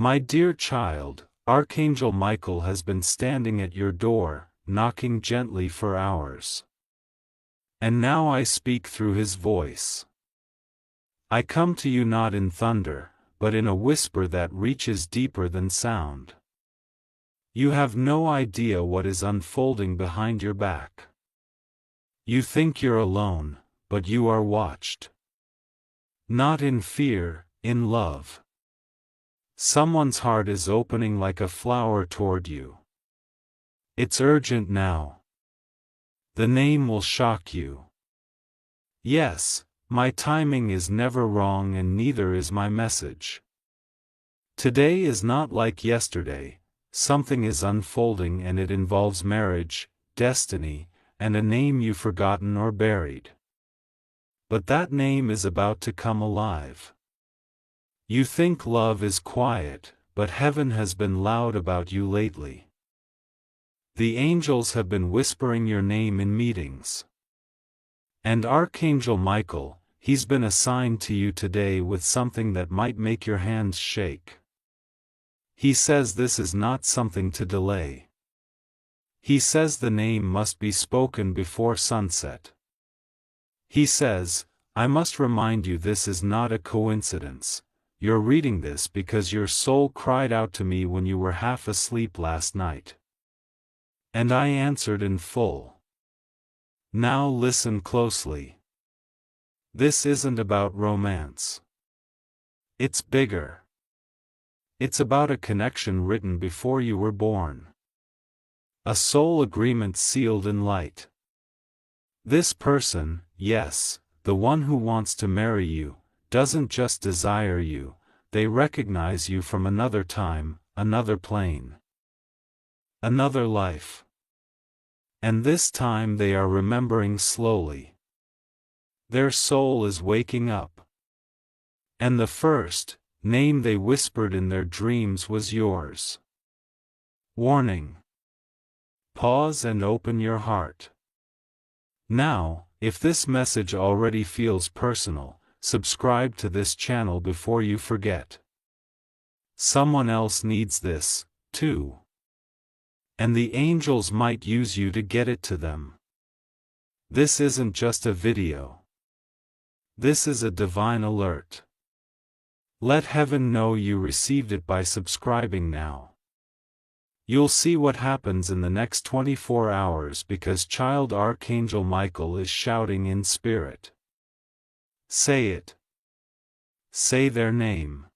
My dear child, Archangel Michael has been standing at your door, knocking gently for hours. And now I speak through his voice. I come to you not in thunder, but in a whisper that reaches deeper than sound. You have no idea what is unfolding behind your back. You think you're alone, but you are watched. Not in fear, in love. Someone's heart is opening like a flower toward you. It's urgent now. The name will shock you. Yes, my timing is never wrong and neither is my message. Today is not like yesterday, something is unfolding and it involves marriage, destiny, and a name you've forgotten or buried. But that name is about to come alive. You think love is quiet, but heaven has been loud about you lately. The angels have been whispering your name in meetings. And Archangel Michael, he's been assigned to you today with something that might make your hands shake. He says this is not something to delay. He says the name must be spoken before sunset. He says, I must remind you this is not a coincidence. You're reading this because your soul cried out to me when you were half asleep last night. And I answered in full. Now listen closely. This isn't about romance. It's bigger. It's about a connection written before you were born. A soul agreement sealed in light. This person, yes, the one who wants to marry you, doesn't just desire you, they recognize you from another time, another plane, another life. And this time they are remembering slowly. Their soul is waking up. And the first name they whispered in their dreams was yours. Warning. Pause and open your heart. Now, if this message already feels personal, subscribe to this channel before you forget. Someone else needs this, too. And the angels might use you to get it to them. This isn't just a video. This is a divine alert. Let heaven know you received it by subscribing now. You'll see what happens in the next 24 hours because Child Archangel Michael is shouting in spirit. Say it. Say their name.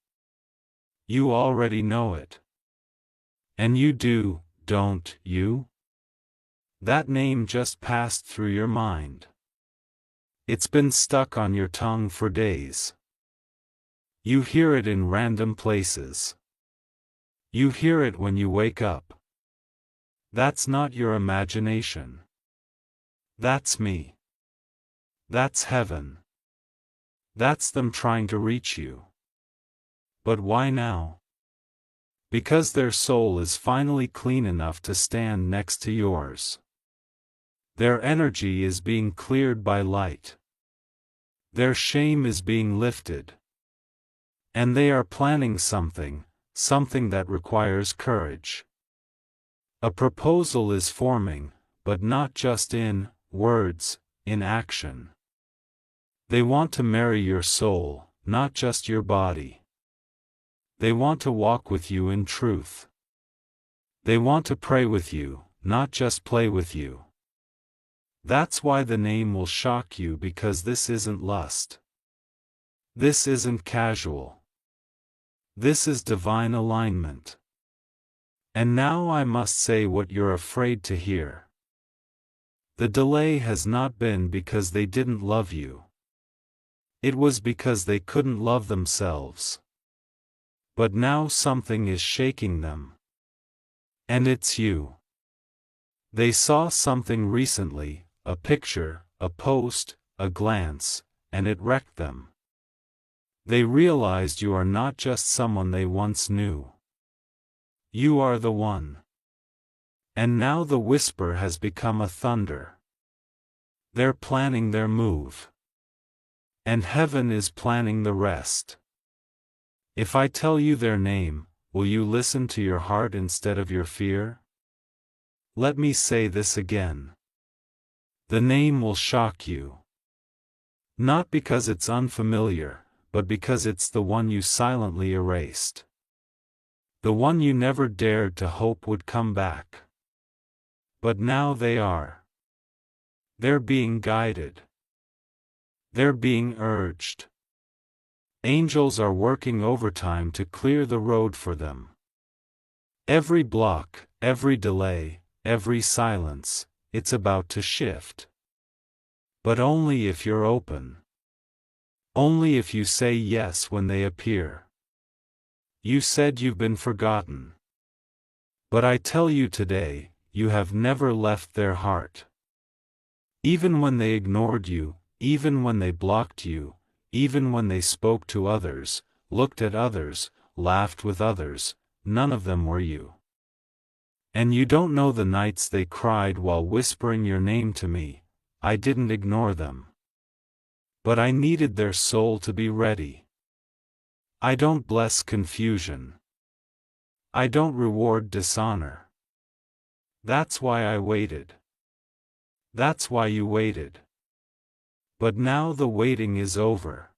You already know it. And you do, don't you? That name just passed through your mind. It's been stuck on your tongue for days. You hear it in random places. You hear it when you wake up. That's not your imagination. That's me. That's heaven. That's them trying to reach you. But why now? Because their soul is finally clean enough to stand next to yours. Their energy is being cleared by light. Their shame is being lifted. And they are planning something that requires courage. A proposal is forming, but not just in words, in action. They want to marry your soul, not just your body. They want to walk with you in truth. They want to pray with you, not just play with you. That's why the name will shock you because this isn't lust. This isn't casual. This is divine alignment. And now I must say what you're afraid to hear. The delay has not been because they didn't love you. It was because they couldn't love themselves. But now something is shaking them. And it's you. They saw something recently, a picture, a post, a glance, and it wrecked them. They realized you are not just someone they once knew. You are the one. And now the whisper has become a thunder. They're planning their move. And heaven is planning the rest. If I tell you their name, will you listen to your heart instead of your fear? Let me say this again. The name will shock you. Not because it's unfamiliar, but because it's the one you silently erased. The one you never dared to hope would come back. But now they are. They're being guided. They're being urged. Angels are working overtime to clear the road for them. Every block, every delay, every silence, it's about to shift. But only if you're open. Only if you say yes when they appear. You said you've been forgotten. But I tell you today, you have never left their heart. Even when they ignored you, even when they blocked you, even when they spoke to others, looked at others, laughed with others, none of them were you. And you don't know the nights they cried while whispering your name to me. I didn't ignore them. But I needed their soul to be ready. I don't bless confusion. I don't reward dishonor. That's why I waited. That's why you waited. But now the waiting is over.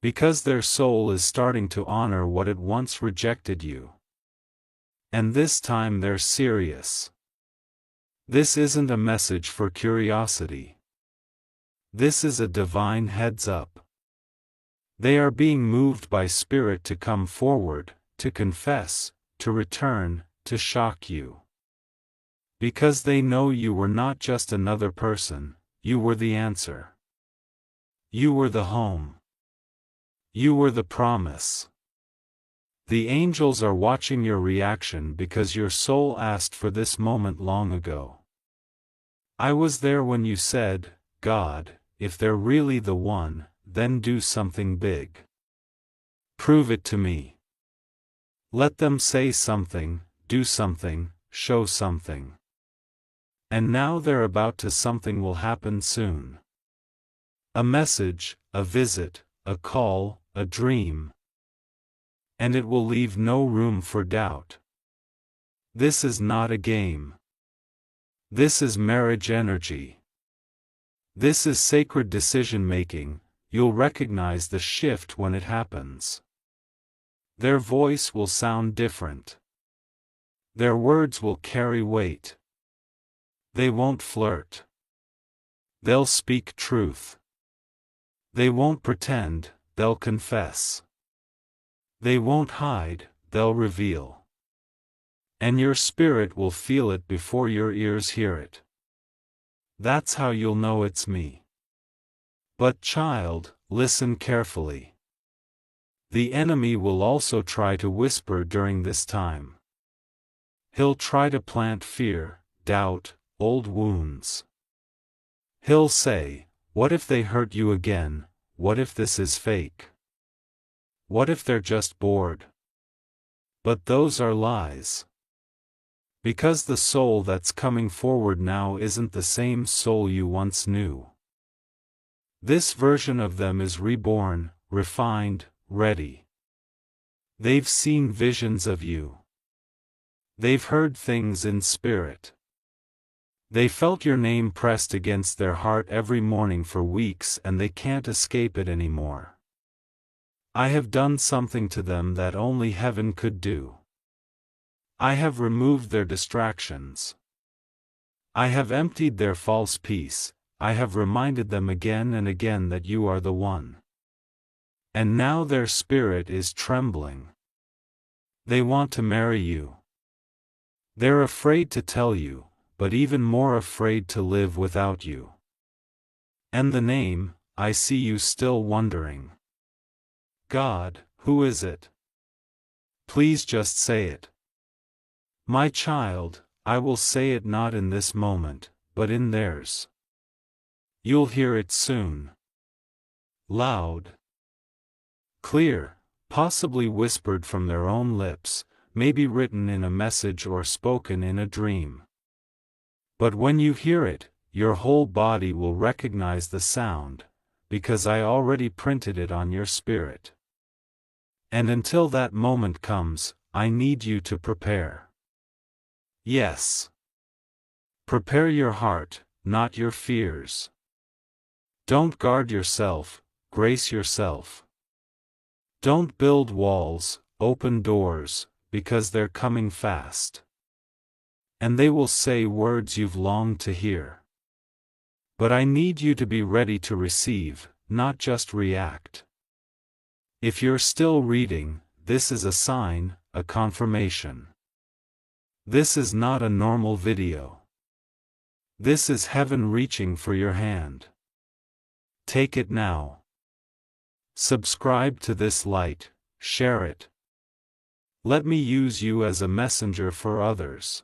Because their soul is starting to honor what it once rejected you. And this time they're serious. This isn't a message for curiosity. This is a divine heads-up. They are being moved by Spirit to come forward, to confess, to return, to shock you. Because they know you were not just another person, you were the answer. You were the home. You were the promise. The angels are watching your reaction because your soul asked for this moment long ago. I was there when you said, God, if they're really the one, then do something big. Prove it to me. Let them say something, do something, show something. And now they're about to. Something will happen soon. A message, a visit, a call, a dream. And it will leave no room for doubt. This is not a game. This is marriage energy. This is sacred decision-making. You'll recognize the shift when it happens. Their voice will sound different. Their words will carry weight. They won't flirt. They'll speak truth. They won't pretend, they'll confess. They won't hide, they'll reveal. And your spirit will feel it before your ears hear it. That's how you'll know it's me. But child, listen carefully. The enemy will also try to whisper during this time. He'll try to plant fear, doubt, old wounds. He'll say, what if they hurt you again? What if this is fake? What if they're just bored? But those are lies. Because the soul that's coming forward now isn't the same soul you once knew. This version of them is reborn, refined, ready. They've seen visions of you. They've heard things in spirit. They felt your name pressed against their heart every morning for weeks, and they can't escape it anymore. I have done something to them that only heaven could do. I have removed their distractions. I have emptied their false peace. I have reminded them again and again that you are the one. And now their spirit is trembling. They want to marry you. They're afraid to tell you, but even more afraid to live without you. And the name, I see you still wondering. God, who is it? Please just say it. My child, I will say it not in this moment, but in theirs. You'll hear it soon. Loud. Clear, possibly whispered from their own lips, maybe written in a message or spoken in a dream. But when you hear it, your whole body will recognize the sound, because I already printed it on your spirit. And until that moment comes, I need you to prepare. Yes. Prepare your heart, not your fears. Don't guard yourself, grace yourself. Don't build walls, open doors, because they're coming fast. And they will say words you've longed to hear. But I need you to be ready to receive, not just react. If you're still reading, this is a sign, a confirmation. This is not a normal video. This is heaven reaching for your hand. Take it now. Subscribe to this light, share it. Let me use you as a messenger for others.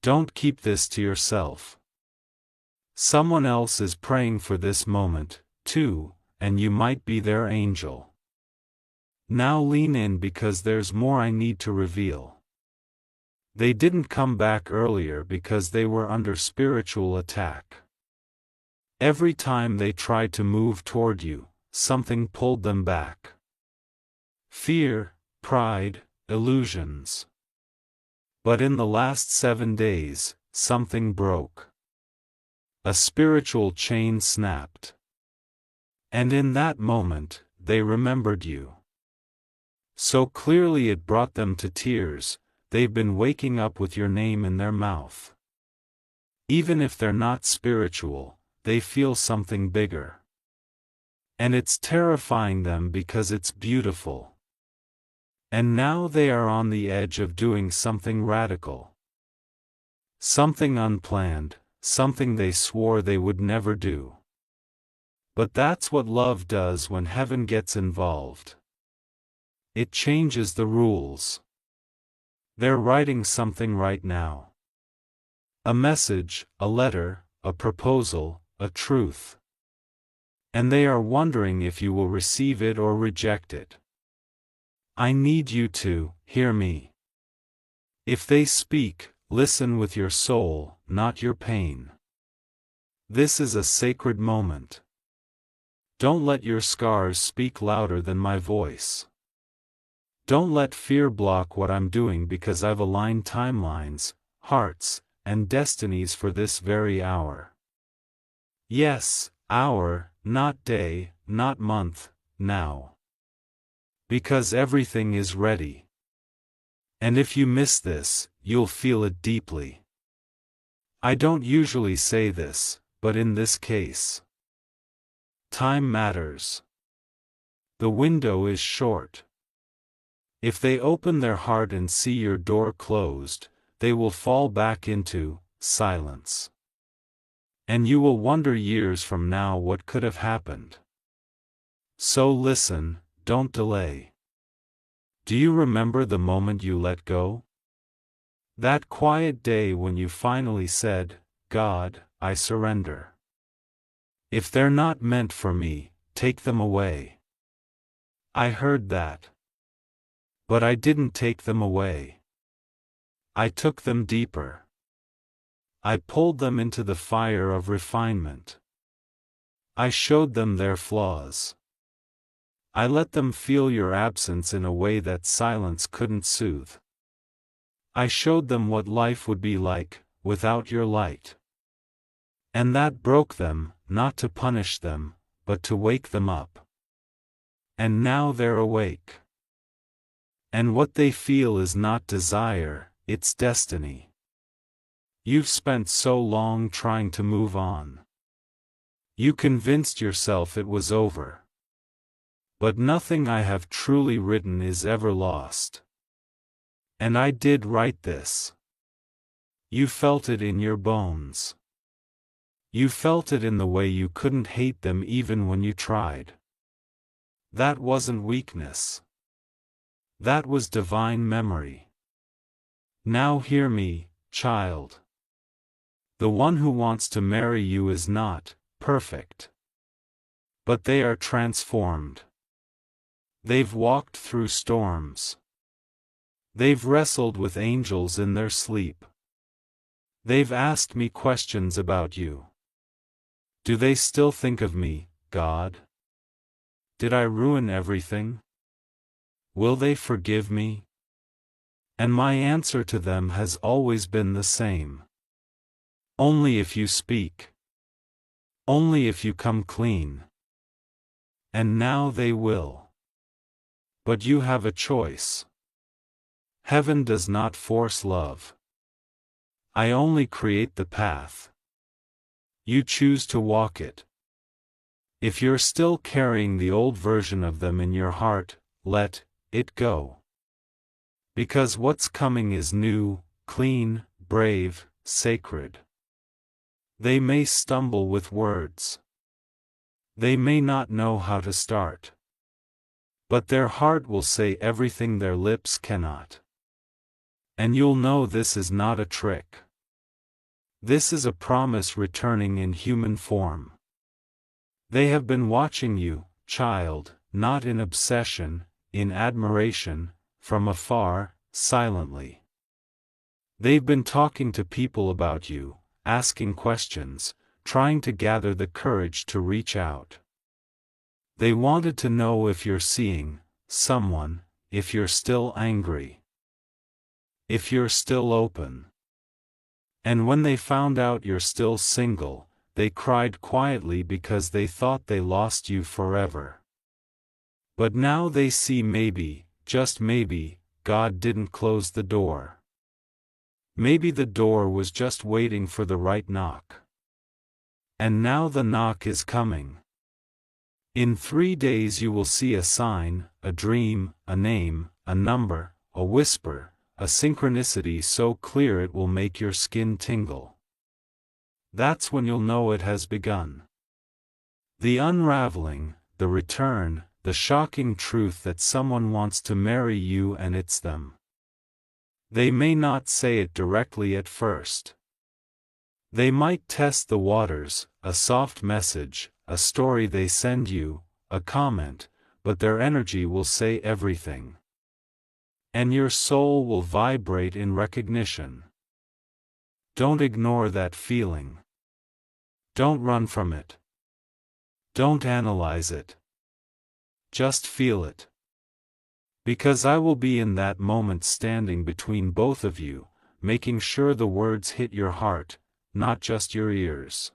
Don't keep this to yourself. Someone else is praying for this moment, too, and you might be their angel. Now lean in because there's more I need to reveal. They didn't come back earlier because they were under spiritual attack. Every time they tried to move toward you, something pulled them back. Fear, pride, illusions. But in the last 7 days, something broke. A spiritual chain snapped. And in that moment, they remembered you. So clearly it brought them to tears. They've been waking up with your name in their mouth. Even if they're not spiritual, they feel something bigger. And it's terrifying them because it's beautiful. And now they are on the edge of doing something radical. Something unplanned, something they swore they would never do. But that's what love does when heaven gets involved. It changes the rules. They're writing something right now. A message, a letter, a proposal, a truth. And they are wondering if you will receive it or reject it. I need you to hear me. If they speak, listen with your soul, not your pain. This is a sacred moment. Don't let your scars speak louder than my voice. Don't let fear block what I'm doing because I've aligned timelines, hearts, and destinies for this very hour. Yes, hour, not day, not month, now. Because everything is ready. And if you miss this, you'll feel it deeply. I don't usually say this, but in this case, time matters. The window is short. If they open their heart and see your door closed, they will fall back into silence. And you will wonder years from now what could have happened. So listen, don't delay. Do you remember the moment you let go? That quiet day when you finally said, God, I surrender. If they're not meant for me, take them away. I heard that. But I didn't take them away. I took them deeper. I pulled them into the fire of refinement. I showed them their flaws. I let them feel your absence in a way that silence couldn't soothe. I showed them what life would be like, without your light. And that broke them, not to punish them, but to wake them up. And now they're awake. And what they feel is not desire, it's destiny. You've spent so long trying to move on. You convinced yourself it was over. But nothing I have truly written is ever lost. And I did write this. You felt it in your bones. You felt it in the way you couldn't hate them even when you tried. That wasn't weakness. That was divine memory. Now hear me, child. The one who wants to marry you is not perfect. But they are transformed. They've walked through storms. They've wrestled with angels in their sleep. They've asked me questions about you. Do they still think of me, God? Did I ruin everything? Will they forgive me? And my answer to them has always been the same. Only if you speak. Only if you come clean. And now they will. But you have a choice. Heaven does not force love. I only create the path. You choose to walk it. If you're still carrying the old version of them in your heart, let it go. Because what's coming is new, clean, brave, sacred. They may stumble with words. They may not know how to start. But their heart will say everything their lips cannot. And you'll know this is not a trick. This is a promise returning in human form. They have been watching you, child, not in obsession, in admiration, from afar, silently. They've been talking to people about you, asking questions, trying to gather the courage to reach out. They wanted to know if you're seeing someone, if you're still angry, if you're still open. And when they found out you're still single, they cried quietly because they thought they lost you forever. But now they see maybe, just maybe, God didn't close the door. Maybe the door was just waiting for the right knock. And now the knock is coming. In 3 days you will see a sign, a dream, a name, a number, a whisper, a synchronicity so clear it will make your skin tingle. That's when you'll know it has begun. The unraveling, the return, the shocking truth that someone wants to marry you and it's them. They may not say it directly at first. They might test the waters, a soft message, a story they send you, a comment, but their energy will say everything. And your soul will vibrate in recognition. Don't ignore that feeling. Don't run from it. Don't analyze it. Just feel it. Because I will be in that moment standing between both of you, making sure the words hit your heart, not just your ears.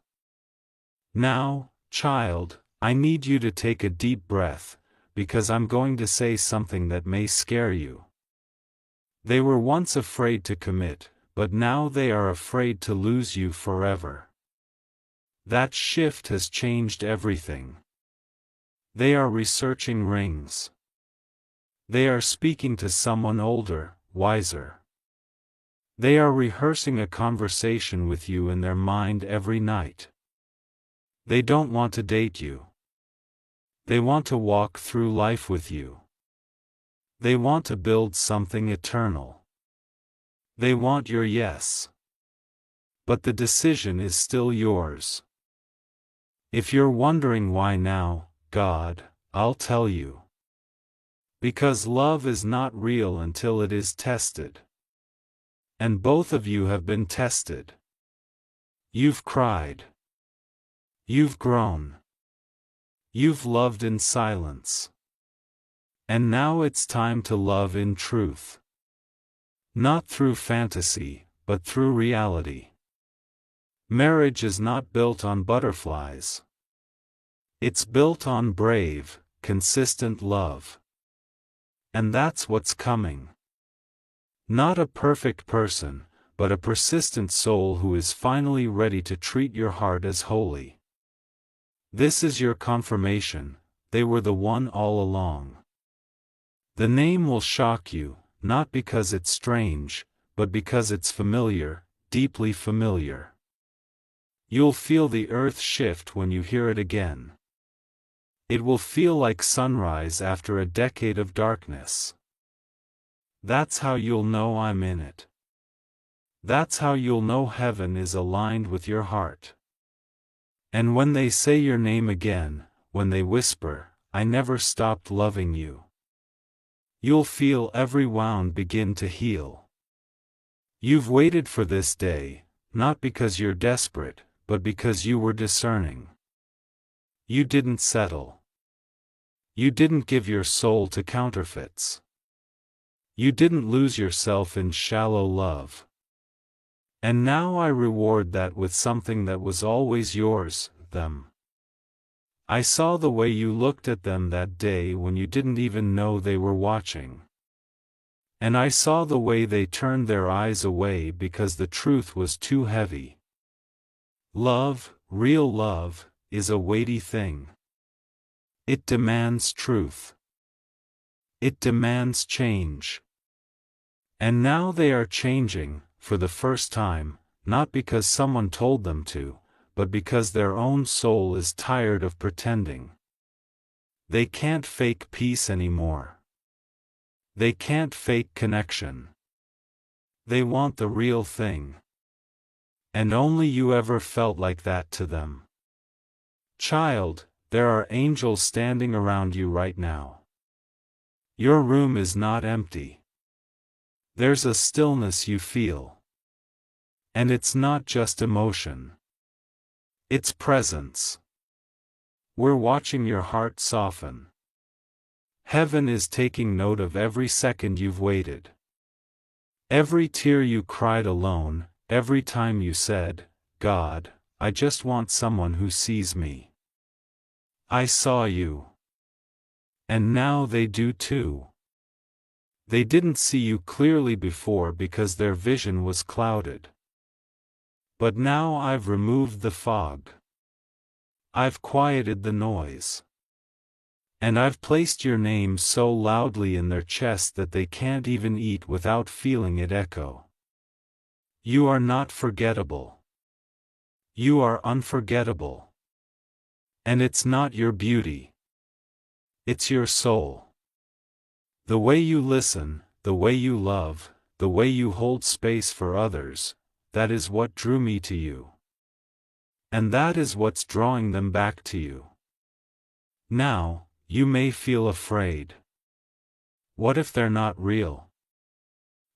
Now, child, I need you to take a deep breath, because I'm going to say something that may scare you. They were once afraid to commit, but now they are afraid to lose you forever. That shift has changed everything. They are researching rings. They are speaking to someone older, wiser. They are rehearsing a conversation with you in their mind every night. They don't want to date you. They want to walk through life with you. They want to build something eternal. They want your yes. But the decision is still yours. If you're wondering why now, God, I'll tell you. Because love is not real until it is tested. And both of you have been tested. You've cried. You've grown. You've loved in silence. And now it's time to love in truth. Not through fantasy, but through reality. Marriage is not built on butterflies. It's built on brave, consistent love. And that's what's coming. Not a perfect person, but a persistent soul who is finally ready to treat your heart as holy. This is your confirmation, they were the one all along. The name will shock you, not because it's strange, but because it's familiar, deeply familiar. You'll feel the earth shift when you hear it again. It will feel like sunrise after a decade of darkness. That's how you'll know I'm in it. That's how you'll know heaven is aligned with your heart. And when they say your name again, when they whisper, I never stopped loving you, you'll feel every wound begin to heal. You've waited for this day, not because you're desperate, but because you were discerning. You didn't settle. You didn't give your soul to counterfeits. You didn't lose yourself in shallow love. And now I reward that with something that was always yours, them. I saw the way you looked at them that day when you didn't even know they were watching. And I saw the way they turned their eyes away because the truth was too heavy. Love, real love, is a weighty thing. It demands truth. It demands change. And now they are changing, for the first time, not because someone told them to, but because their own soul is tired of pretending. They can't fake peace anymore. They can't fake connection. They want the real thing. And only you ever felt like that to them. Child, there are angels standing around you right now. Your room is not empty. There's a stillness you feel. And it's not just emotion. It's presence. We're watching your heart soften. Heaven is taking note of every second you've waited. Every tear you cried alone, every time you said, God, I just want someone who sees me. I saw you. And now they do too. They didn't see you clearly before because their vision was clouded. But now I've removed the fog. I've quieted the noise. And I've placed your name so loudly in their chest that they can't even eat without feeling it echo. You are not forgettable. You are unforgettable. And it's not your beauty. It's your soul. The way you listen, the way you love, the way you hold space for others, that is what drew me to you. And that is what's drawing them back to you. Now, you may feel afraid. What if they're not real?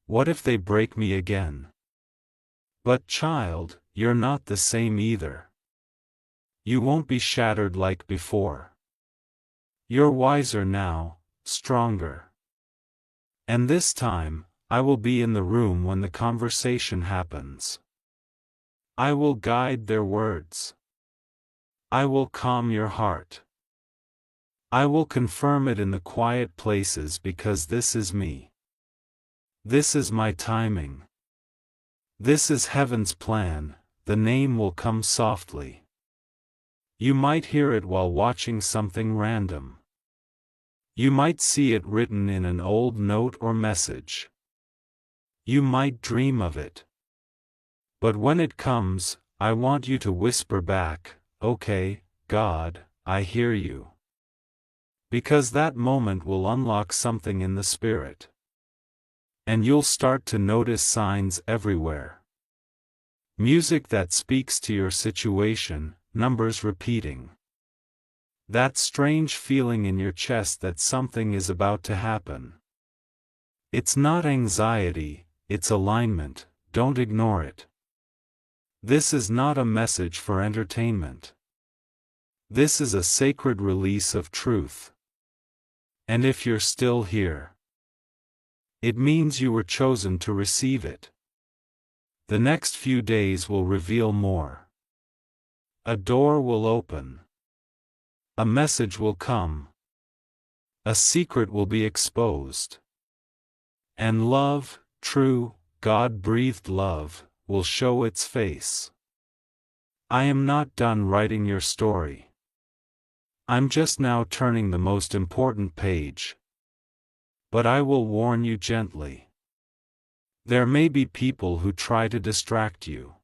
What if they break me again? But child, you're not the same either. You won't be shattered like before. You're wiser now, stronger. And this time, I will be in the room when the conversation happens. I will guide their words. I will calm your heart. I will confirm it in the quiet places because this is me. This is my timing. This is heaven's plan, the name will come softly. You might hear it while watching something random. You might see it written in an old note or message. You might dream of it. But when it comes, I want you to whisper back, okay, God, I hear you. Because that moment will unlock something in the spirit. And you'll start to notice signs everywhere. Music that speaks to your situation, numbers repeating. That strange feeling in your chest that something is about to happen. It's not anxiety, it's alignment, don't ignore it. This is not a message for entertainment. This is a sacred release of truth. And if you're still here, it means you were chosen to receive it. The next few days will reveal more. A door will open. A message will come. A secret will be exposed. And love, true, God-breathed love, will show its face. I am not done writing your story. I'm just now turning the most important page. But I will warn you gently. There may be people who try to distract you.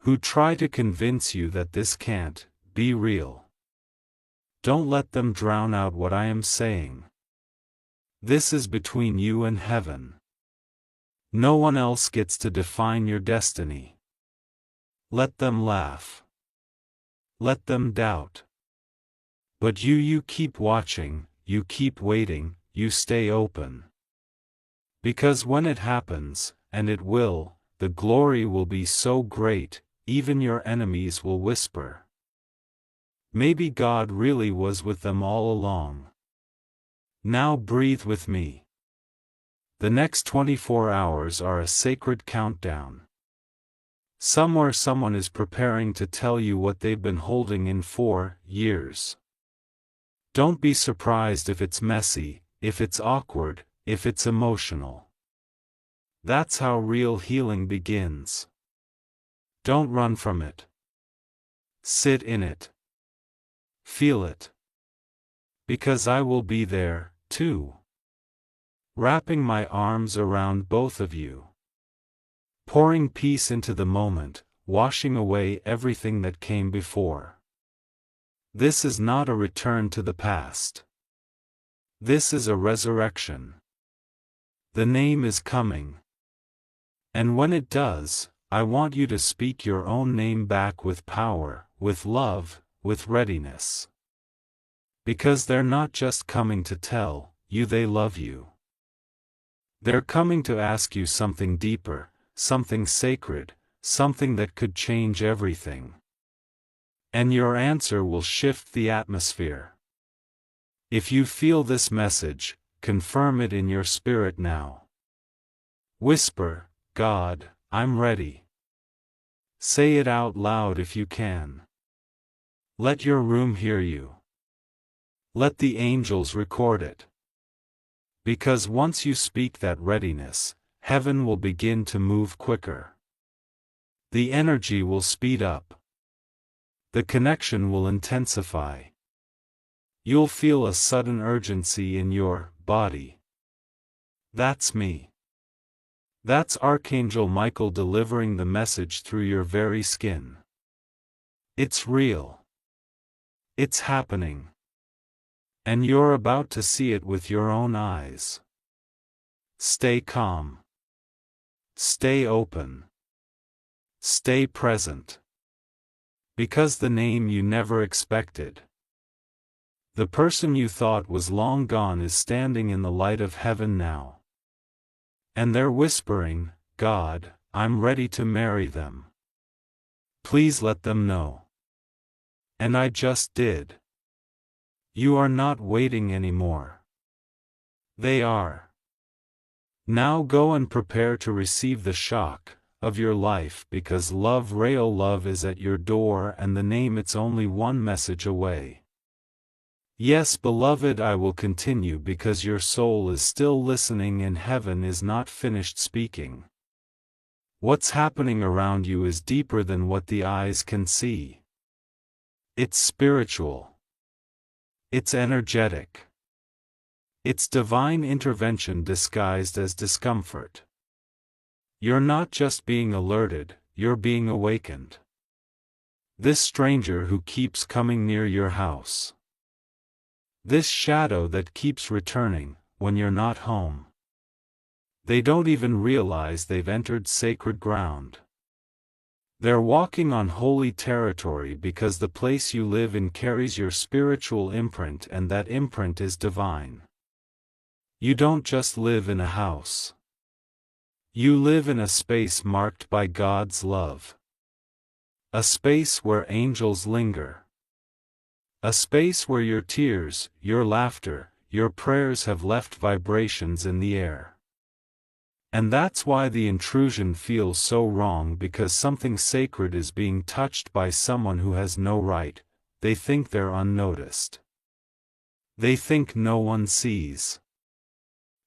Who try to convince you that this can't be real. Don't let them drown out what I am saying. This is between you and heaven. No one else gets to define your destiny. Let them laugh. Let them doubt. But you keep watching, you keep waiting, you stay open. Because when it happens, and it will, the glory will be so great, even your enemies will whisper. Maybe God really was with them all along. Now breathe with me. The next 24 hours are a sacred countdown. Somewhere someone is preparing to tell you what they've been holding in for years. Don't be surprised if it's messy, if it's awkward, if it's emotional. That's how real healing begins. Don't run from it. Sit in it. Feel it. Because I will be there, too. Wrapping my arms around both of you. Pouring peace into the moment, washing away everything that came before. This is not a return to the past. This is a resurrection. The name is coming. And when it does, I want you to speak your own name back with power, with love, with readiness. Because they're not just coming to tell you they love you. They're coming to ask you something deeper, something sacred, something that could change everything. And your answer will shift the atmosphere. If you feel this message, confirm it in your spirit now. Whisper, God, I'm ready. Say it out loud if you can. Let your room hear you. Let the angels record it. Because once you speak that readiness, heaven will begin to move quicker. The energy will speed up. The connection will intensify. You'll feel a sudden urgency in your body. That's me. That's Archangel Michael delivering the message through your very skin. It's real. It's happening. And you're about to see it with your own eyes. Stay calm. Stay open. Stay present. Because the name you never expected, the person you thought was long gone, is standing in the light of heaven now. And they're whispering, God, I'm ready to marry them. Please let them know. And I just did. You are not waiting anymore. They are. Now go and prepare to receive the shock of your life, because love, real love, is at your door, and the name, it's only one message away. Yes, beloved, I will continue because your soul is still listening and heaven is not finished speaking. What's happening around you is deeper than what the eyes can see. It's spiritual. It's energetic. It's divine intervention disguised as discomfort. You're not just being alerted, you're being awakened. This stranger who keeps coming near your house. This shadow that keeps returning when you're not home. They don't even realize they've entered sacred ground. They're walking on holy territory because the place you live in carries your spiritual imprint, and that imprint is divine. You don't just live in a house. You live in a space marked by God's love. A space where angels linger. A space where your tears, your laughter, your prayers have left vibrations in the air. And that's why the intrusion feels so wrong, because something sacred is being touched by someone who has no right. They think they're unnoticed. They think no one sees.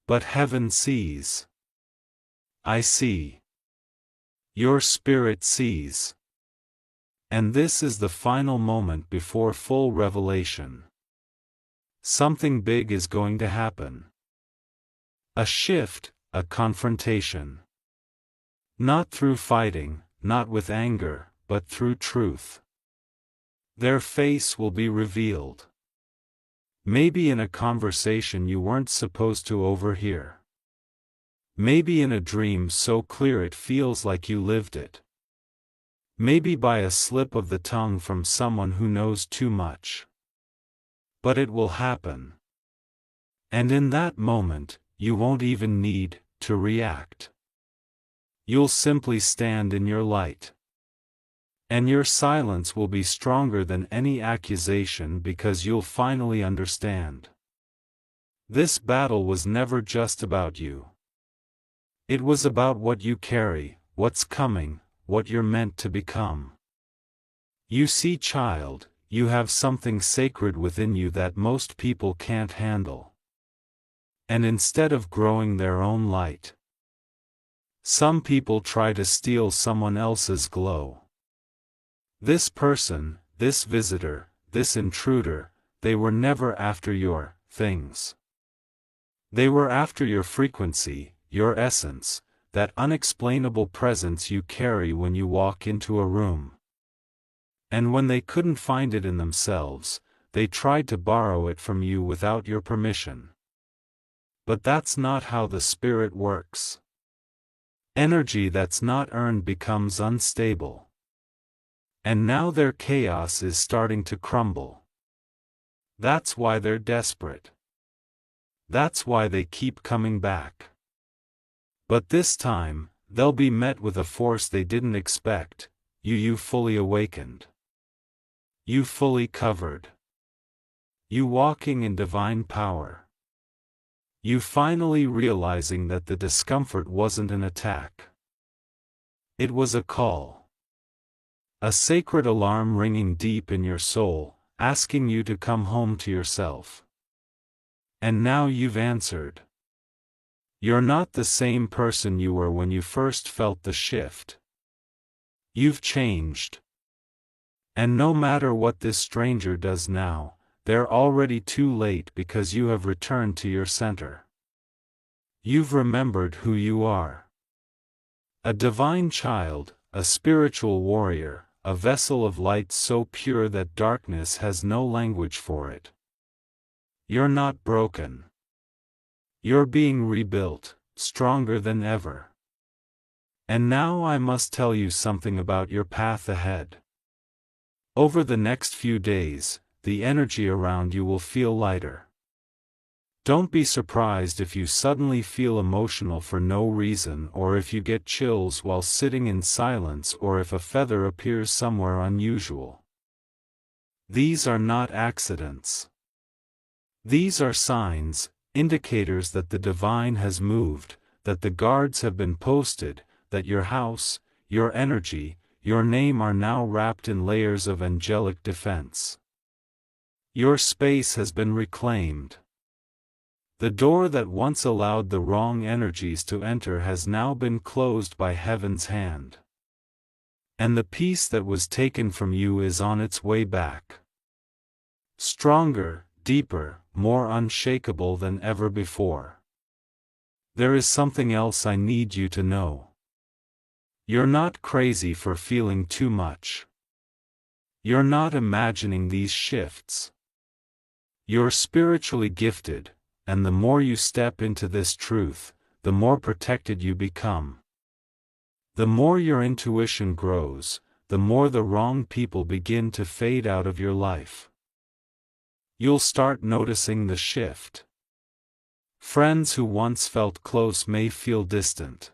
But heaven sees. I see. Your spirit sees. And this is the final moment before full revelation. Something big is going to happen. A shift, a confrontation. Not through fighting, not with anger, but through truth. Their face will be revealed. Maybe in a conversation you weren't supposed to overhear. Maybe in a dream so clear it feels like you lived it. Maybe by a slip of the tongue from someone who knows too much. But it will happen. And in that moment, you won't even need to react. You'll simply stand in your light. And your silence will be stronger than any accusation, because you'll finally understand. This battle was never just about you. It was about what you carry, what's coming, what you're meant to become. You see, child, you have something sacred within you that most people can't handle. And instead of growing their own light, some people try to steal someone else's glow. This person, this visitor, this intruder, they were never after your things. They were after your frequency, your essence, that unexplainable presence you carry when you walk into a room. And when they couldn't find it in themselves, they tried to borrow it from you without your permission. But that's not how the spirit works. Energy that's not earned becomes unstable. And now their chaos is starting to crumble. That's why they're desperate. That's why they keep coming back. But this time, they'll be met with a force they didn't expect, you fully awakened. You fully covered. You walking in divine power. You finally realizing that the discomfort wasn't an attack. It was a call. A sacred alarm ringing deep in your soul, asking you to come home to yourself. And now you've answered. You're not the same person you were when you first felt the shift. You've changed. And no matter what this stranger does now, they're already too late because you have returned to your center. You've remembered who you are. A divine child, a spiritual warrior, a vessel of light so pure that darkness has no language for it. You're not broken. You're being rebuilt, stronger than ever. And now I must tell you something about your path ahead. Over the next few days, the energy around you will feel lighter. Don't be surprised if you suddenly feel emotional for no reason, or if you get chills while sitting in silence, or if a feather appears somewhere unusual. These are not accidents. These are signs, indicators that the divine has moved, that the guards have been posted, that your house, your energy, your name are now wrapped in layers of angelic defense. Your space has been reclaimed. The door that once allowed the wrong energies to enter has now been closed by heaven's hand. And the peace that was taken from you is on its way back. Stronger, deeper, more unshakable than ever before. There is something else I need you to know. You're not crazy for feeling too much. You're not imagining these shifts. You're spiritually gifted, and the more you step into this truth, the more protected you become. The more your intuition grows, the more the wrong people begin to fade out of your life. You'll start noticing the shift. Friends who once felt close may feel distant.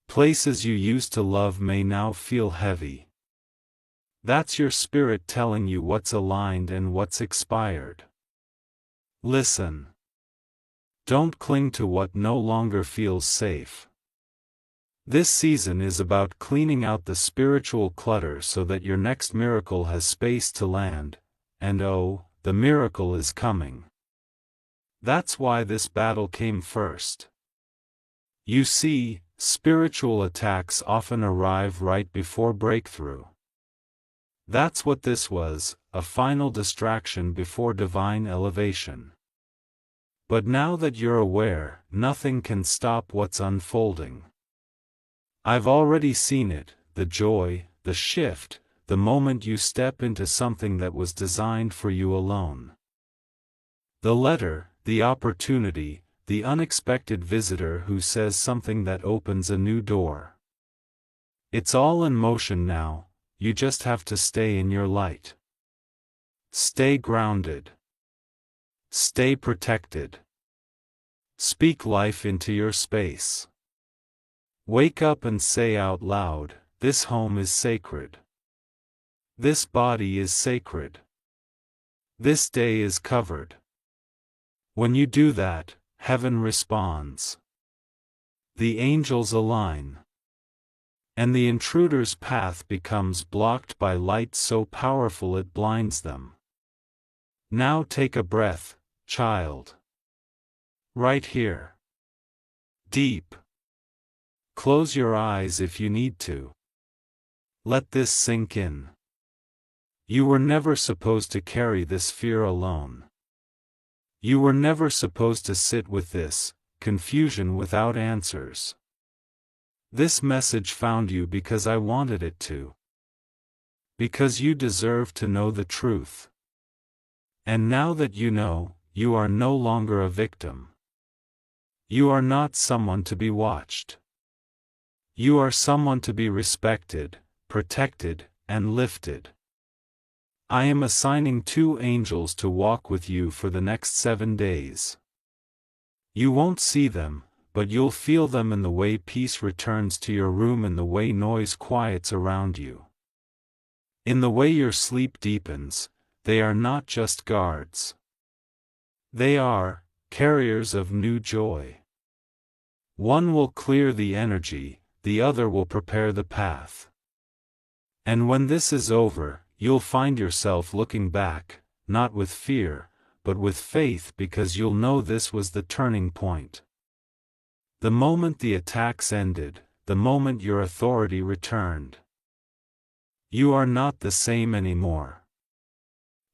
Places you used to love may now feel heavy. That's your spirit telling you what's aligned and what's expired. Listen. Don't cling to what no longer feels safe. This season is about cleaning out the spiritual clutter so that your next miracle has space to land, and oh, the miracle is coming. That's why this battle came first. You see, spiritual attacks often arrive right before breakthrough. That's what this was, a final distraction before divine elevation. But now that you're aware, nothing can stop what's unfolding. I've already seen it, the joy, the shift, the moment you step into something that was designed for you alone. The letter, the opportunity, the unexpected visitor who says something that opens a new door. It's all in motion now, you just have to stay in your light. Stay grounded. Stay protected. Speak life into your space. Wake up and say out loud, this home is sacred. This body is sacred. This day is covered. When you do that, heaven responds. The angels align. And the intruder's path becomes blocked by light so powerful it blinds them. Now take a breath, child. Right here. Deep. Close your eyes if you need to. Let this sink in. You were never supposed to carry this fear alone. You were never supposed to sit with this confusion without answers. This message found you because I wanted it to. Because you deserve to know the truth. And now that you know, you are no longer a victim. You are not someone to be watched. You are someone to be respected, protected, and lifted. I am assigning 2 angels to walk with you for the next 7 days. You won't see them, but you'll feel them in the way peace returns to your room, in the way noise quiets around you. In the way your sleep deepens. They are not just guards. They are carriers of new joy. One will clear the energy, the other will prepare the path. And when this is over, you'll find yourself looking back, not with fear, but with faith, because you'll know this was the turning point. The moment the attacks ended, the moment your authority returned. You are not the same anymore.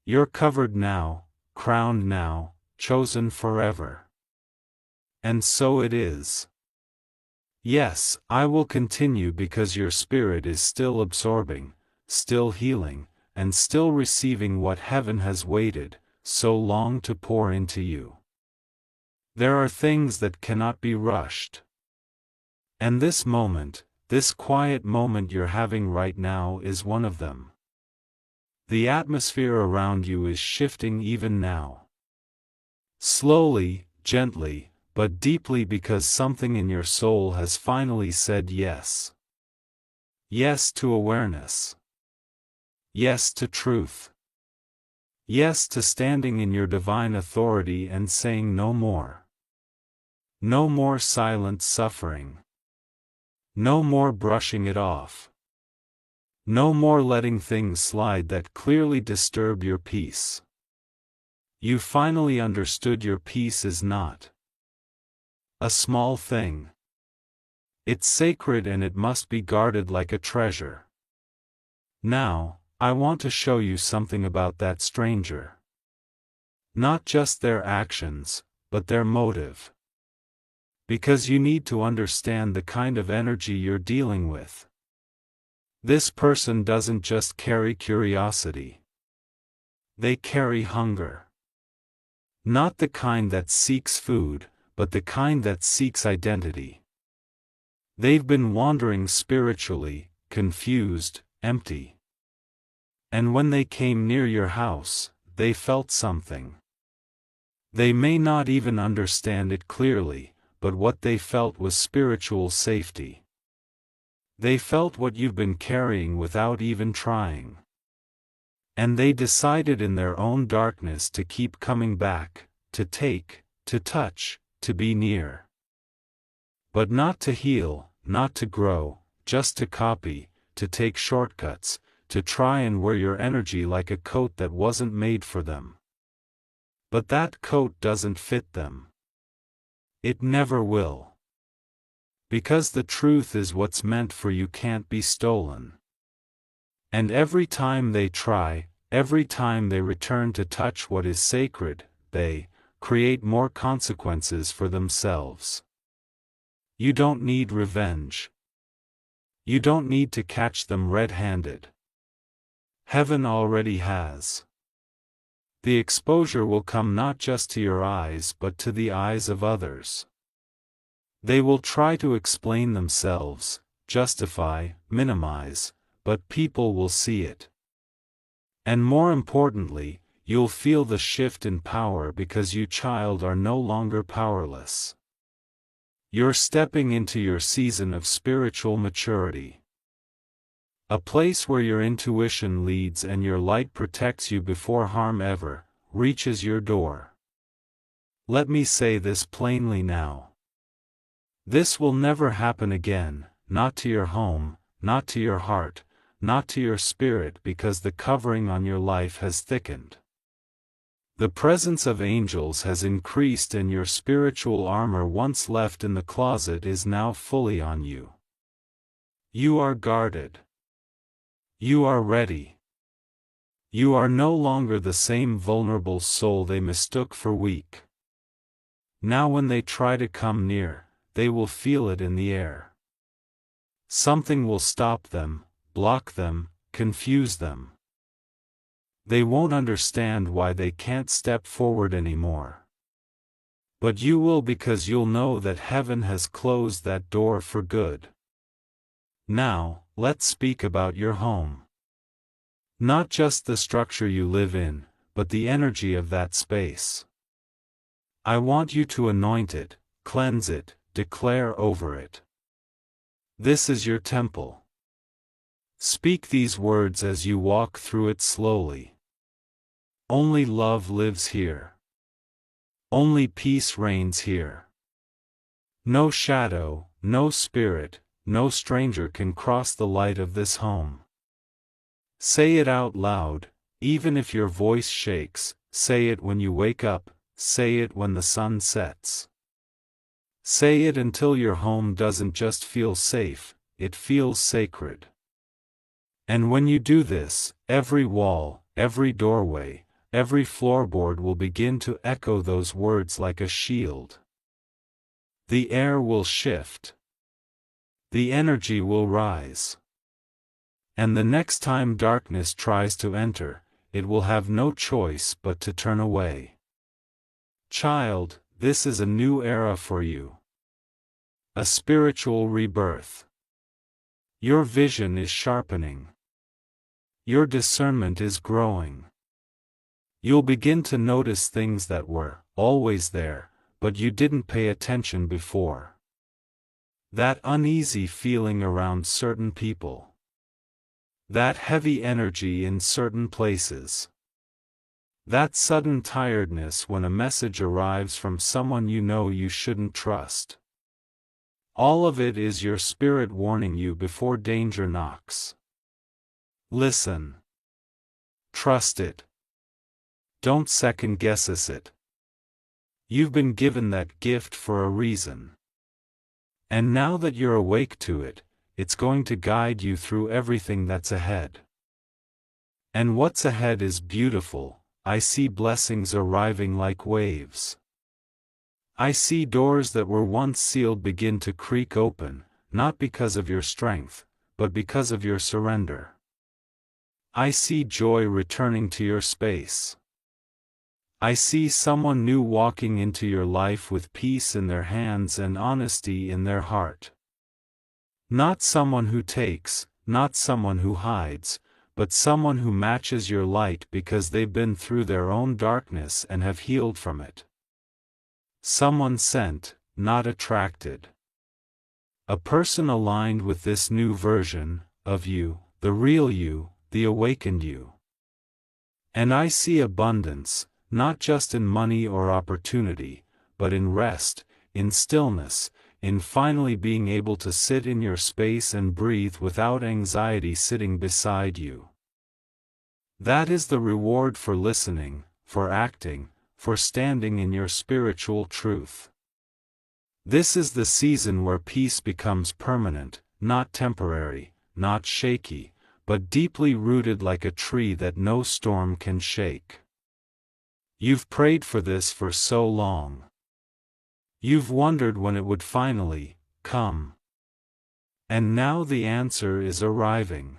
You're covered now, crowned now, chosen forever. And so it is. Yes, I will continue because your spirit is still absorbing, still healing, and still receiving what heaven has waited so long to pour into you. There are things that cannot be rushed. And this moment, this quiet moment you're having right now, is one of them. The atmosphere around you is shifting even now. Slowly, gently, but deeply, because something in your soul has finally said yes. Yes to awareness. Yes to truth. Yes to standing in your divine authority and saying no more. No more silent suffering. No more brushing it off. No more letting things slide that clearly disturb your peace. You finally understood your peace is not a small thing. It's sacred and it must be guarded like a treasure. Now, I want to show you something about that stranger. Not just their actions, but their motive. Because you need to understand the kind of energy you're dealing with. This person doesn't just carry curiosity. They carry hunger. Not the kind that seeks food, but the kind that seeks identity. They've been wandering spiritually, confused, empty. And when they came near your house, they felt something. They may not even understand it clearly, but what they felt was spiritual safety. They felt what you've been carrying without even trying. And they decided in their own darkness to keep coming back, to take, to touch, to be near. But not to heal, not to grow, just to copy, to take shortcuts, to try and wear your energy like a coat that wasn't made for them. But that coat doesn't fit them. It never will. Because the truth is what's meant for you can't be stolen. And every time they try, every time they return to touch what is sacred, they create more consequences for themselves. You don't need revenge. You don't need to catch them red-handed. Heaven already has. The exposure will come not just to your eyes but to the eyes of others. They will try to explain themselves, justify, minimize, but people will see it. And more importantly, you'll feel the shift in power because you, child, are no longer powerless. You're stepping into your season of spiritual maturity. A place where your intuition leads and your light protects you before harm ever reaches your door. Let me say this plainly now. This will never happen again, not to your home, not to your heart, not to your spirit, because the covering on your life has thickened. The presence of angels has increased and your spiritual armor once left in the closet is now fully on you. You are guarded. You are ready. You are no longer the same vulnerable soul they mistook for weak. Now when they try to come near, they will feel it in the air. Something will stop them, block them, confuse them. They won't understand why they can't step forward anymore. But you will, because you'll know that heaven has closed that door for good. Now, let's speak about your home. Not just the structure you live in, but the energy of that space. I want you to anoint it, cleanse it, declare over it. This is your temple. Speak these words as you walk through it slowly. Only love lives here. Only peace reigns here. No shadow, no spirit, no stranger can cross the light of this home. Say it out loud, even if your voice shakes. Say it when you wake up, say it when the sun sets. Say it until your home doesn't just feel safe, it feels sacred. And when you do this, every wall, every doorway, every floorboard will begin to echo those words like a shield. The air will shift. The energy will rise. And the next time darkness tries to enter, it will have no choice but to turn away. Child, this is a new era for you. A spiritual rebirth. Your vision is sharpening. Your discernment is growing. You'll begin to notice things that were always there, but you didn't pay attention before. That uneasy feeling around certain people. That heavy energy in certain places. That sudden tiredness when a message arrives from someone you know you shouldn't trust. All of it is your spirit warning you before danger knocks. Listen. Trust it. Don't second-guess it. You've been given that gift for a reason. And now that you're awake to it, it's going to guide you through everything that's ahead. And what's ahead is beautiful. I see blessings arriving like waves. I see doors that were once sealed begin to creak open, not because of your strength, but because of your surrender. I see joy returning to your space. I see someone new walking into your life with peace in their hands and honesty in their heart. Not someone who takes, not someone who hides, but someone who matches your light because they've been through their own darkness and have healed from it. Someone sent, not attracted. A person aligned with this new version of you, the real you, the awakened you. And I see abundance, not just in money or opportunity, but in rest, in stillness, in finally being able to sit in your space and breathe without anxiety sitting beside you. That is the reward for listening, for acting, for standing in your spiritual truth. This is the season where peace becomes permanent, not temporary, not shaky, but deeply rooted like a tree that no storm can shake. You've prayed for this for so long. You've wondered when it would finally come. And now the answer is arriving.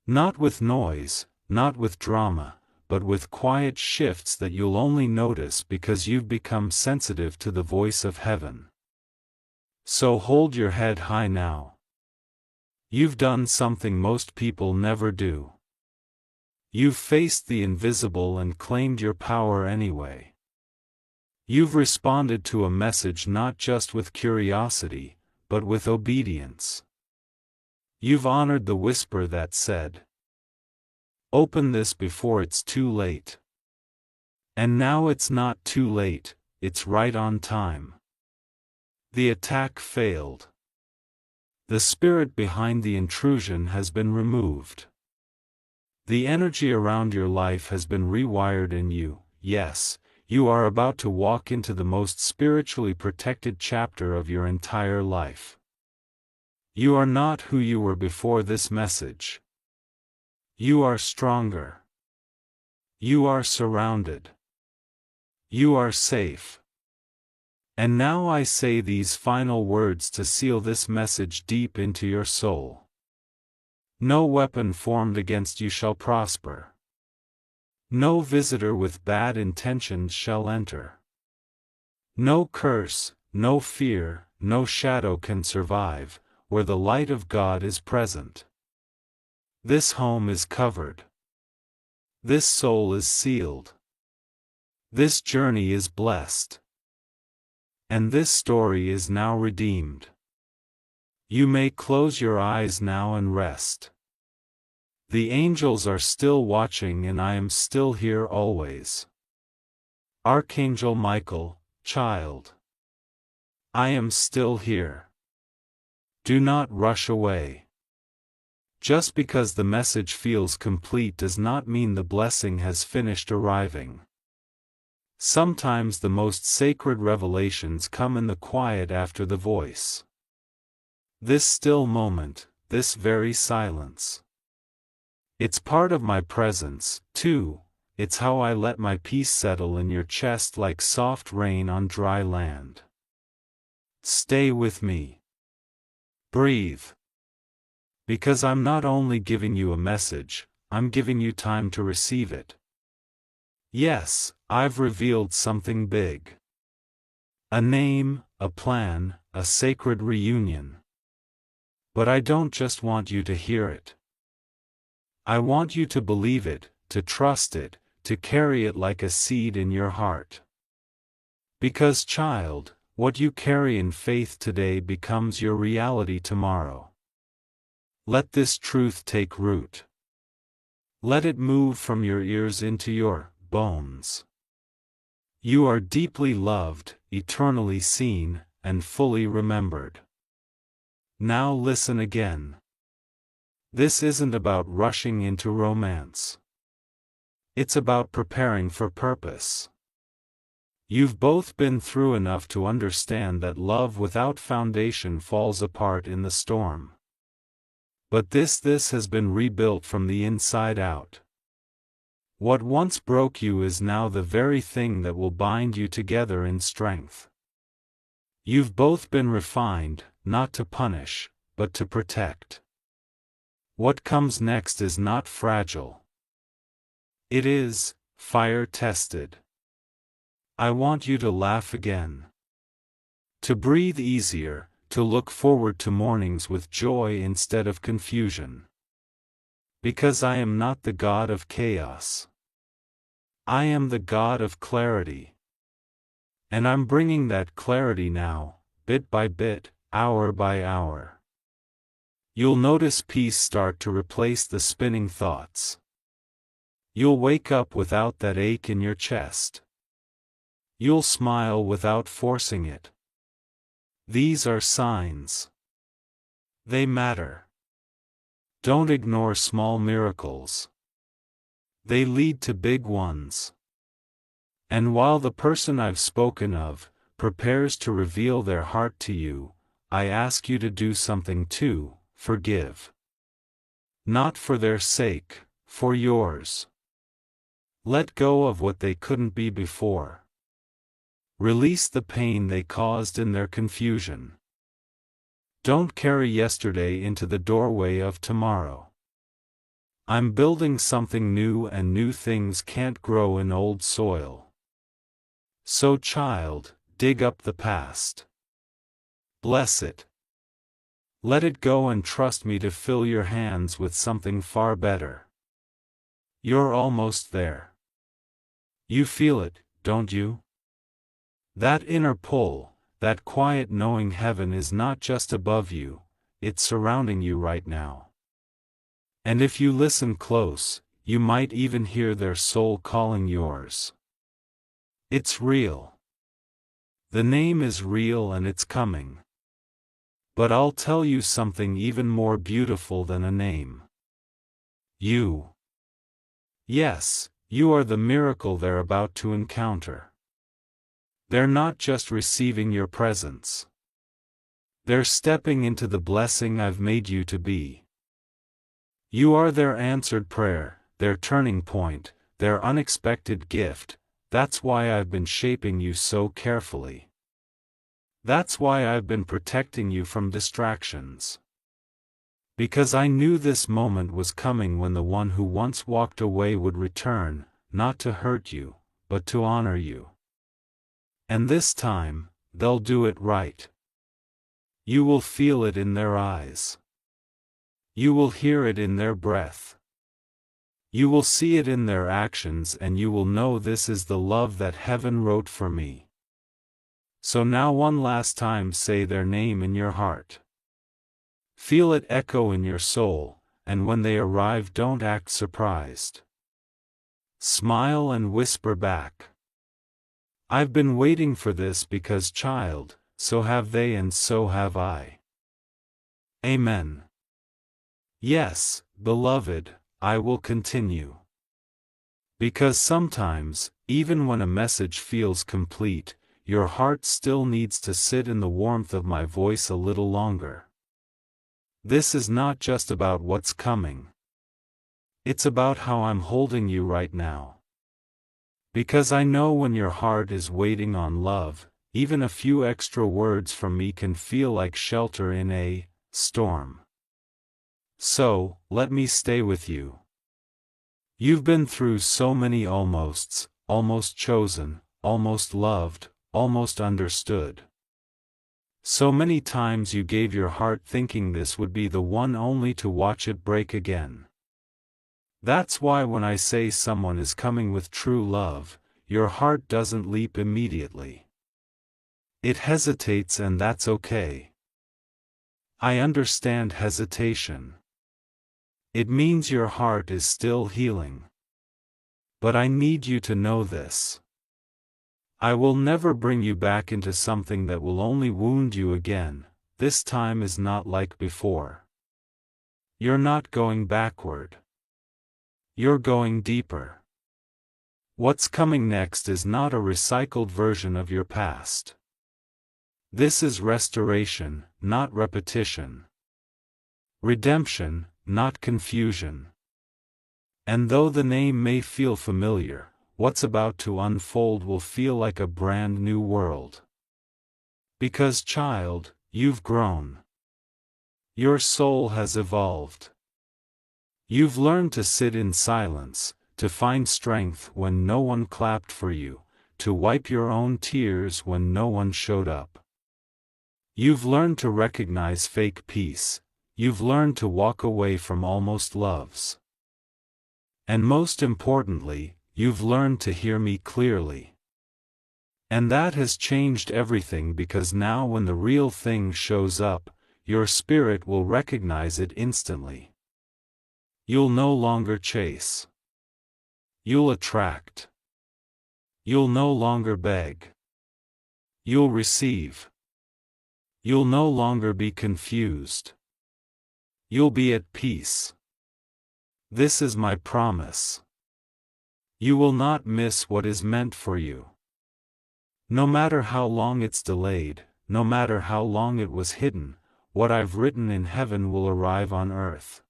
Not with noise, not with drama, but with quiet shifts that you'll only notice because you've become sensitive to the voice of heaven. So hold your head high now. You've done something most people never do. You've faced the invisible and claimed your power anyway. You've responded to a message not just with curiosity, but with obedience. You've honored the whisper that said, "Open this before it's too late." And now it's not too late, it's right on time. The attack failed. The spirit behind the intrusion has been removed. The energy around your life has been rewired in you. Yes, you are about to walk into the most spiritually protected chapter of your entire life. You are not who you were before this message. You are stronger. You are surrounded. You are safe. And now I say these final words to seal this message deep into your soul. No weapon formed against you shall prosper. No visitor with bad intentions shall enter. No curse, no fear, no shadow can survive, where the light of God is present. This home is covered. This soul is sealed. This journey is blessed. And this story is now redeemed. You may close your eyes now and rest. The angels are still watching and I am still here always. Archangel Michael, child. I am still here. Do not rush away. Just because the message feels complete does not mean the blessing has finished arriving. Sometimes the most sacred revelations come in the quiet after the voice. This still moment, this very silence. It's part of my presence, too. It's how I let my peace settle in your chest like soft rain on dry land. Stay with me. Breathe. Because I'm not only giving you a message, I'm giving you time to receive it. Yes, I've revealed something big. A name, a plan, a sacred reunion. But I don't just want you to hear it. I want you to believe it, to trust it, to carry it like a seed in your heart. Because, child, what you carry in faith today becomes your reality tomorrow. Let this truth take root. Let it move from your ears into your bones. You are deeply loved, eternally seen, and fully remembered. Now listen again. This isn't about rushing into romance. It's about preparing for purpose. You've both been through enough to understand that love without foundation falls apart in the storm. But this has been rebuilt from the inside out. What once broke you is now the very thing that will bind you together in strength. You've both been refined, not to punish, but to protect. What comes next is not fragile. It is fire-tested. I want you to laugh again. To breathe easier, to look forward to mornings with joy instead of confusion. Because I am not the God of chaos. I am the God of clarity. And I'm bringing that clarity now, bit by bit, hour by hour. You'll notice peace start to replace the spinning thoughts. You'll wake up without that ache in your chest. You'll smile without forcing it. These are signs. They matter. Don't ignore small miracles. They lead to big ones. And while the person I've spoken of prepares to reveal their heart to you, I ask you to do something too: forgive. Not for their sake, for yours. Let go of what they couldn't be before. Release the pain they caused in their confusion. Don't carry yesterday into the doorway of tomorrow. I'm building something new, and new things can't grow in old soil. So, child, dig up the past. Bless it. Let it go and trust me to fill your hands with something far better. You're almost there. You feel it, don't you? That inner pull, that quiet knowing heaven is not just above you, it's surrounding you right now. And if you listen close, you might even hear their soul calling yours. It's real. The name is real and it's coming. But I'll tell you something even more beautiful than a name. You. Yes, you are the miracle they're about to encounter. They're not just receiving your presence. They're stepping into the blessing I've made you to be. You are their answered prayer, their turning point, their unexpected gift. That's why I've been shaping you so carefully. That's why I've been protecting you from distractions. Because I knew this moment was coming when the one who once walked away would return, not to hurt you, but to honor you. And this time, they'll do it right. You will feel it in their eyes. You will hear it in their breath. You will see it in their actions, and you will know this is the love that heaven wrote for me. So now one last time say their name in your heart. Feel it echo in your soul, and when they arrive don't act surprised. Smile and whisper back. I've been waiting for this because, child, so have they and so have I. Amen. Yes, beloved, I will continue. Because sometimes, even when a message feels complete, your heart still needs to sit in the warmth of my voice a little longer. This is not just about what's coming. It's about how I'm holding you right now. Because I know when your heart is waiting on love, even a few extra words from me can feel like shelter in a storm. So, let me stay with you. You've been through so many almosts, almost chosen, almost loved, almost understood. So many times you gave your heart thinking this would be the one, only to watch it break again. That's why when I say someone is coming with true love, your heart doesn't leap immediately. It hesitates, and that's okay. I understand hesitation. It means your heart is still healing. But I need you to know this. I will never bring you back into something that will only wound you again. This time is not like before. You're not going backward. You're going deeper. What's coming next is not a recycled version of your past. This is restoration, not repetition. Redemption, not confusion. And though the name may feel familiar, what's about to unfold will feel like a brand new world. Because, child, you've grown. Your soul has evolved. You've learned to sit in silence, to find strength when no one clapped for you, to wipe your own tears when no one showed up. You've learned to recognize fake peace. You've learned to walk away from almost loves. And most importantly, you've learned to hear me clearly. And that has changed everything, because now when the real thing shows up, your spirit will recognize it instantly. You'll no longer chase. You'll attract. You'll no longer beg. You'll receive. You'll no longer be confused. You'll be at peace. This is my promise. You will not miss what is meant for you. No matter how long it's delayed, no matter how long it was hidden, what I've written in heaven will arrive on earth.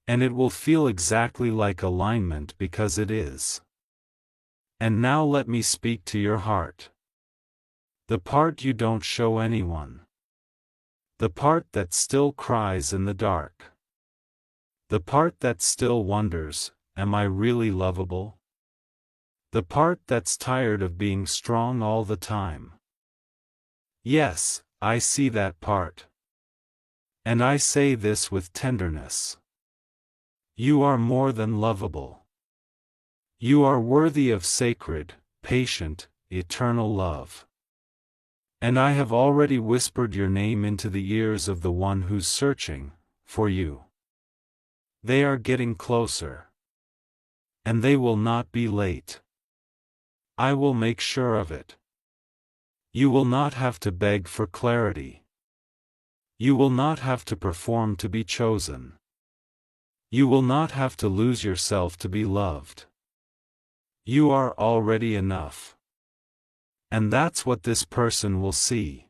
And it will feel exactly like alignment, because it is. And now let me speak to your heart. The part you don't show anyone. The part that still cries in the dark. The part that still wonders, am I really lovable? The part that's tired of being strong all the time. Yes, I see that part. And I say this with tenderness. You are more than lovable. You are worthy of sacred, patient, eternal love. And I have already whispered your name into the ears of the one who's searching for you. They are getting closer. And they will not be late. I will make sure of it. You will not have to beg for clarity. You will not have to perform to be chosen. You will not have to lose yourself to be loved. You are already enough. And that's what this person will see.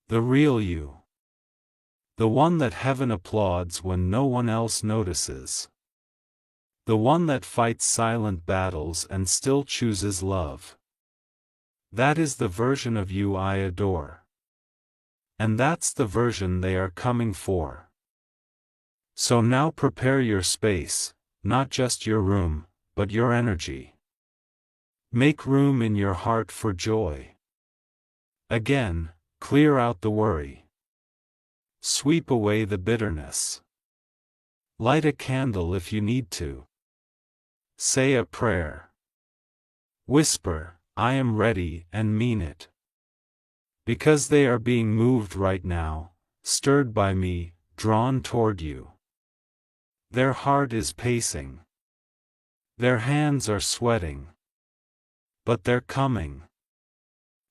The real you. The one that heaven applauds when no one else notices. The one that fights silent battles and still chooses love. That is the version of you I adore. And that's the version they are coming for. So now prepare your space, not just your room, but your energy. Make room in your heart for joy. Again, clear out the worry. Sweep away the bitterness. Light a candle if you need to. Say a prayer. Whisper, I am ready, and mean it. Because they are being moved right now, stirred by me, drawn toward you. Their heart is pacing. Their hands are sweating. But they're coming.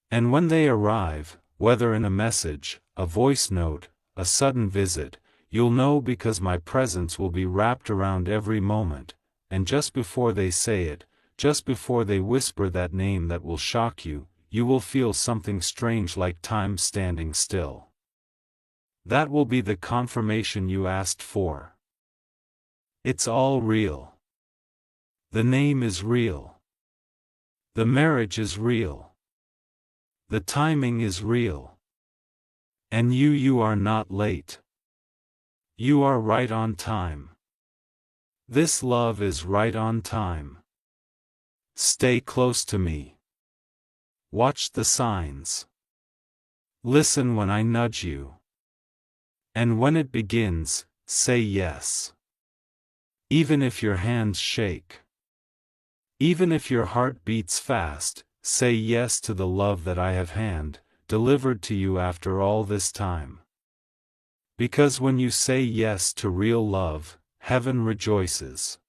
And when they arrive, whether in a message, a voice note, a sudden visit, you'll know because my presence will be wrapped around every moment, and just before they say it, just before they whisper that name that will shock you, you will feel something strange like time standing still. That will be the confirmation you asked for. It's all real. The name is real. The marriage is real. The timing is real. And you are not late. You are right on time. This love is right on time. Stay close to me. Watch the signs. Listen when I nudge you. And when it begins, say yes. Even if your hands shake. Even if your heart beats fast, say yes to the love that I have delivered to you after all this time. Because when you say yes to real love, heaven rejoices.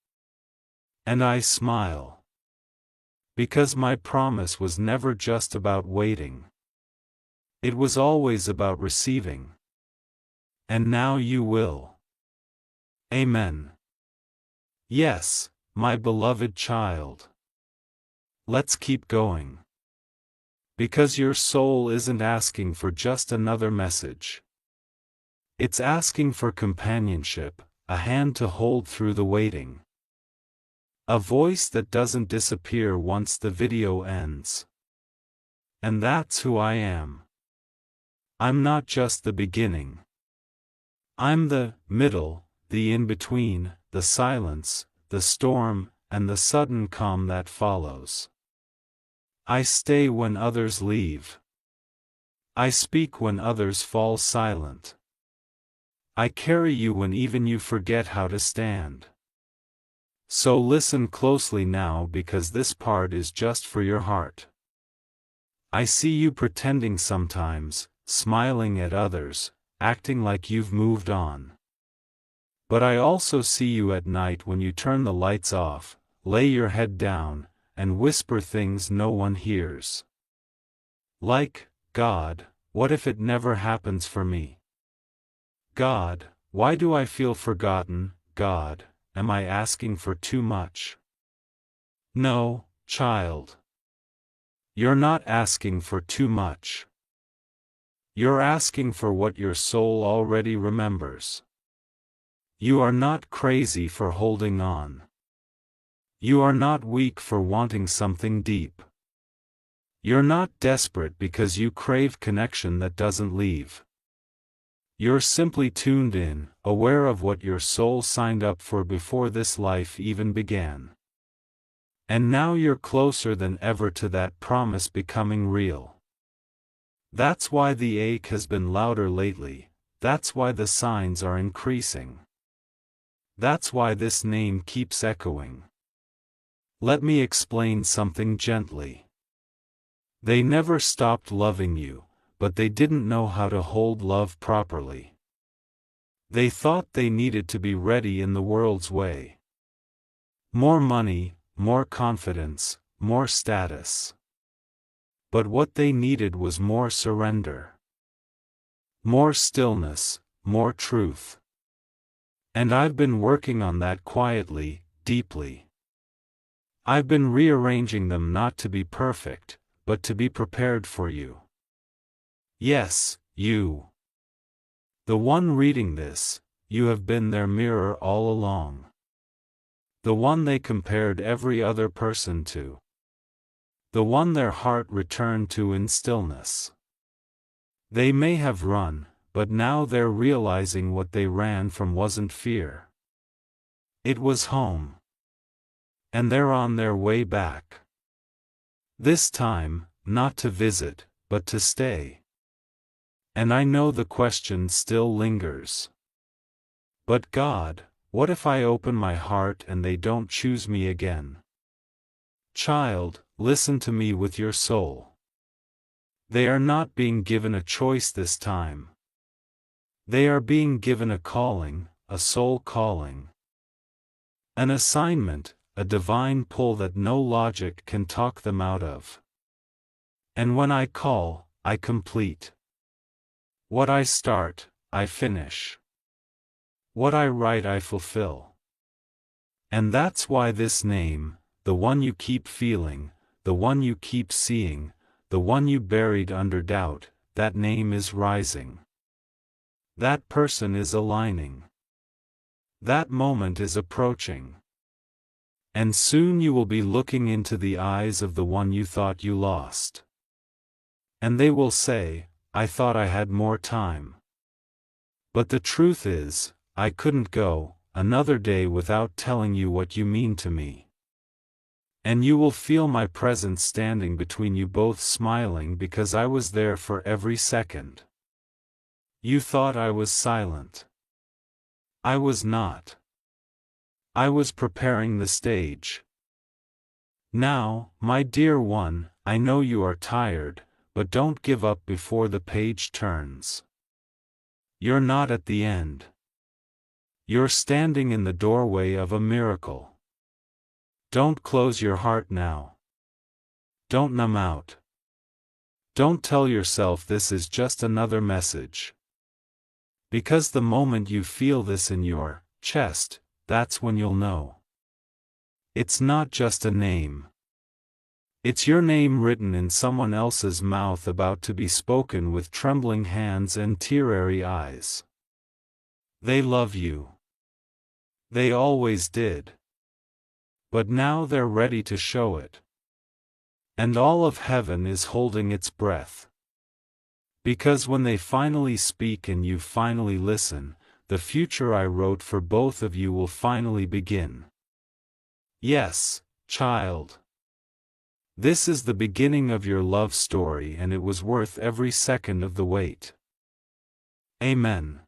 And I smile. Because my promise was never just about waiting. It was always about receiving. And now you will. Amen. Yes, my beloved child. Let's keep going. Because your soul isn't asking for just another message. It's asking for companionship, a hand to hold through the waiting. A voice that doesn't disappear once the video ends. And that's who I am. I'm not just the beginning. I'm the middle, the in-between, the silence, the storm, and the sudden calm that follows. I stay when others leave. I speak when others fall silent. I carry you when even you forget how to stand. So listen closely now because this part is just for your heart. I see you pretending sometimes, smiling at others, acting like you've moved on. But I also see you at night when you turn the lights off, lay your head down, and whisper things no one hears. Like, God, what if it never happens for me? God, why do I feel forgotten? God, am I asking for too much? No, child. You're not asking for too much. You're asking for what your soul already remembers. You are not crazy for holding on. You are not weak for wanting something deep. You're not desperate because you crave connection that doesn't leave. You're simply tuned in, aware of what your soul signed up for before this life even began. And now you're closer than ever to that promise becoming real. That's why the ache has been louder lately, that's why the signs are increasing. That's why this name keeps echoing. Let me explain something gently. They never stopped loving you, but they didn't know how to hold love properly. They thought they needed to be ready in the world's way. More money, more confidence, more status. but what they needed was more surrender. More stillness, more truth. And I've been working on that quietly, deeply. I've been rearranging them not to be perfect, but to be prepared for you. Yes, you. The one reading this, you have been their mirror all along. The one they compared every other person to. The one their heart returned to in stillness. They may have run, but now they're realizing what they ran from wasn't fear. It was home. And they're on their way back. This time, not to visit, but to stay. And I know the question still lingers. But God, what if I open my heart and they don't choose me again? Child, listen to me with your soul. They are not being given a choice this time. They are being given a calling, a soul calling. An assignment, a divine pull that no logic can talk them out of. And when I call, I complete. What I start, I finish. What I write I fulfill. And that's why this name, the one you keep feeling, the one you keep seeing, the one you buried under doubt, that name is rising. That person is aligning. That moment is approaching. And soon you will be looking into the eyes of the one you thought you lost. And they will say, I thought I had more time. But the truth is, I couldn't go another day without telling you what you mean to me. And you will feel my presence standing between you both smiling because I was there for every second. You thought I was silent. I was not. I was preparing the stage. Now, my dear one, I know you are tired, but don't give up before the page turns. You're not at the end. You're standing in the doorway of a miracle. Don't close your heart now. Don't numb out. Don't tell yourself this is just another message. Because the moment you feel this in your chest, that's when you'll know. It's not just a name. It's your name written in someone else's mouth about to be spoken with trembling hands and teary eyes. They love you. They always did. But now they're ready to show it. And all of heaven is holding its breath. Because when they finally speak and you finally listen, the future I wrote for both of you will finally begin. Yes, child. This is the beginning of your love story and it was worth every second of the wait. Amen.